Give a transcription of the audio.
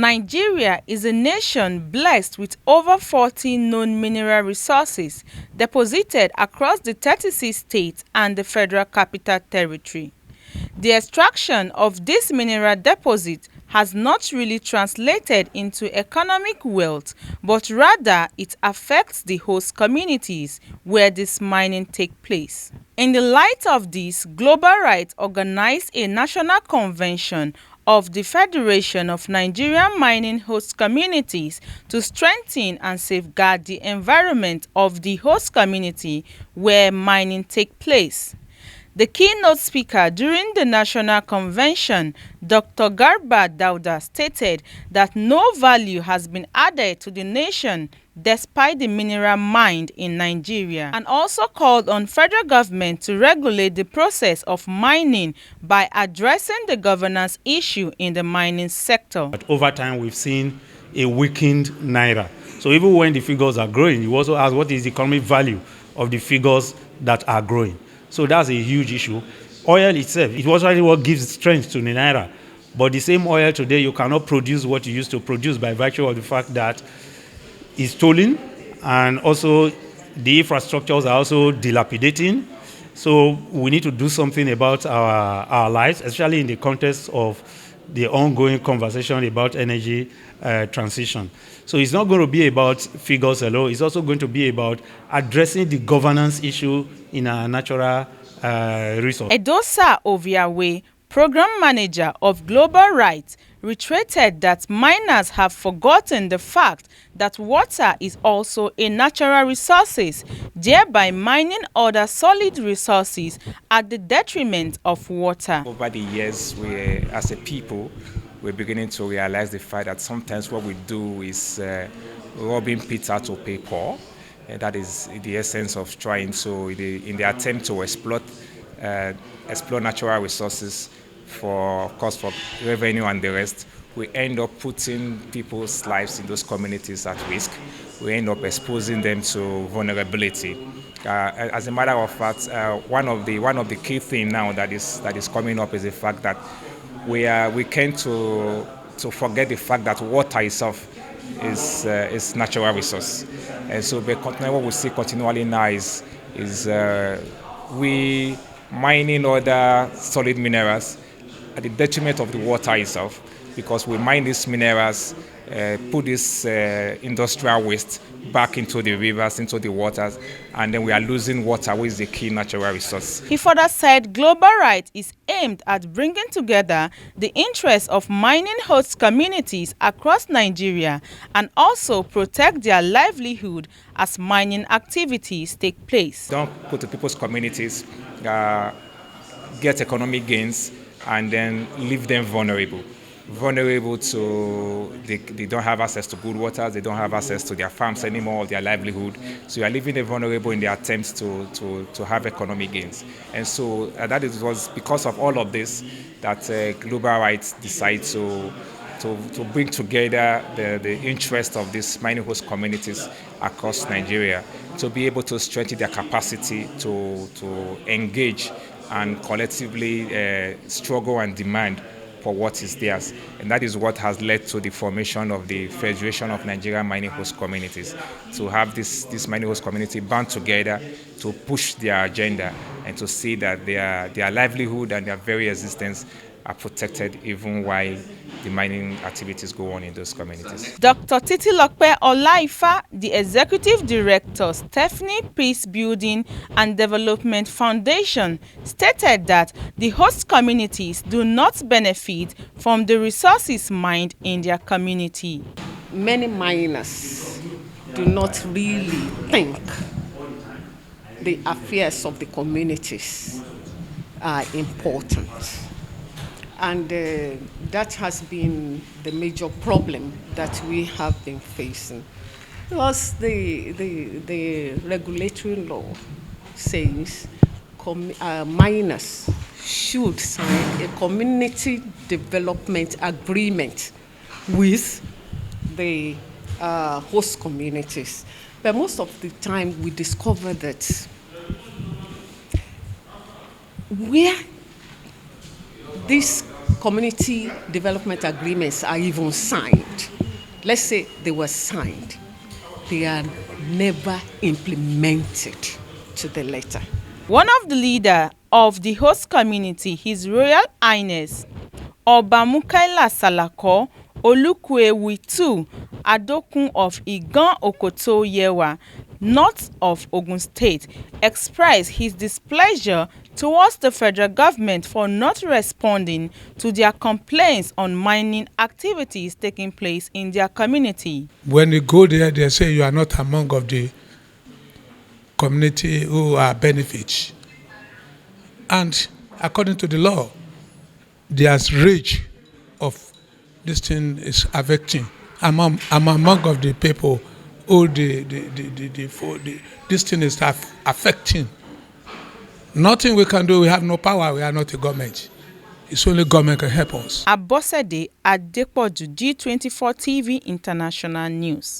Nigeria is a nation blessed with over 40 known mineral resources deposited across the 36 states and the Federal Capital Territory. The extraction of these mineral deposits has not really translated into economic wealth, but rather it affects the host communities where this mining takes place. In the light of this, Global Rights organized a national convention of the Federation of Nigerian Mining Host Communities to strengthen and safeguard the environment of the host community where mining takes place. The keynote speaker during the national convention, Dr. Garba Dauda, stated that no value has been added to the nation despite the mineral mined in Nigeria, and also called on federal government to regulate the process of mining by addressing the governance issue in the mining sector. But over time, we've seen a weakened naira. So even when the figures are growing, you also ask what is the economic value of the figures that are growing. So that's a huge issue. Oil itself, it was already what gives strength to the naira. But the same oil today, you cannot produce what you used to produce by virtue of the fact that it's stolen, and also the infrastructures are also dilapidating. So we need to do something about our lives, especially in the context of the ongoing conversation about energy transition. So it's not going to be about figures alone. It's also going to be about addressing the governance issue in our natural resource. Edosa Oviawe, program manager of Global Rights, reiterated that miners have forgotten the fact that water is also a natural resource, thereby mining other solid resources at the detriment of water. Over the years, we, as a people, we're beginning to realize the fact that sometimes what we do is robbing Peter to pay Paul. And that is the essence of trying to, in the attempt to explore natural resources for, of course, for revenue and the rest, we end up putting people's lives in those communities at risk. We end up exposing them to vulnerability. As a matter of fact, one of the key things now that is coming up is the fact that we tend to forget the fact that water itself is natural resource, and so what we see continually now is we mining other solid minerals at the detriment of the water itself, because we mine these minerals, put this industrial waste back into the rivers, into the waters, and then we are losing water, which is the key natural resource. He further said Global Rights is aimed at bringing together the interests of mining host communities across Nigeria and also protect their livelihood as mining activities take place. Don't go to people's communities, get economic gains, and then leave them vulnerable to they don't have access to good water, they don't have access to their farms anymore, their livelihood. So you are leaving them vulnerable in their attempts to have economic gains. And so was because of all of this that Global Rights decided to bring together the interest of these mining host communities across Nigeria to be able to strengthen their capacity to engage and collectively struggle and demand for what is theirs. And that is what has led to the formation of the Federation of Nigerian Mining Host Communities, to have this mining host community band together to push their agenda and to see that their livelihood and their very existence are protected even while the mining activities go on in those communities. Dr. Titilope Olaifa, the Executive Director, Stephanie Peace Building and Development Foundation, stated that the host communities do not benefit from the resources mined in their community. Many miners do not really think the affairs of the communities are important. And that has been the major problem that we have been facing. Because the regulatory law says miners should sign a community development agreement with the host communities. But most of the time we discover that where these community development agreements are even signed, let's say they were signed, they are never implemented to the letter. One of the leaders of the host community, His Royal Highness Ọba Mukaila Salako Olukuewi II Adokun of Igan Okoto Yewa, north of Ogun State, expressed his displeasure towards the federal government for not responding to their complaints on mining activities taking place in their community. When you go there, they say you are not among of the community who are benefits. And according to the law, there's rage of this thing is affecting. I'm among of the people who this thing is affecting. Nothing we can do. We have no power. We are not a government. It's only government can help us. Abosede Adepoju, G24 TV International News.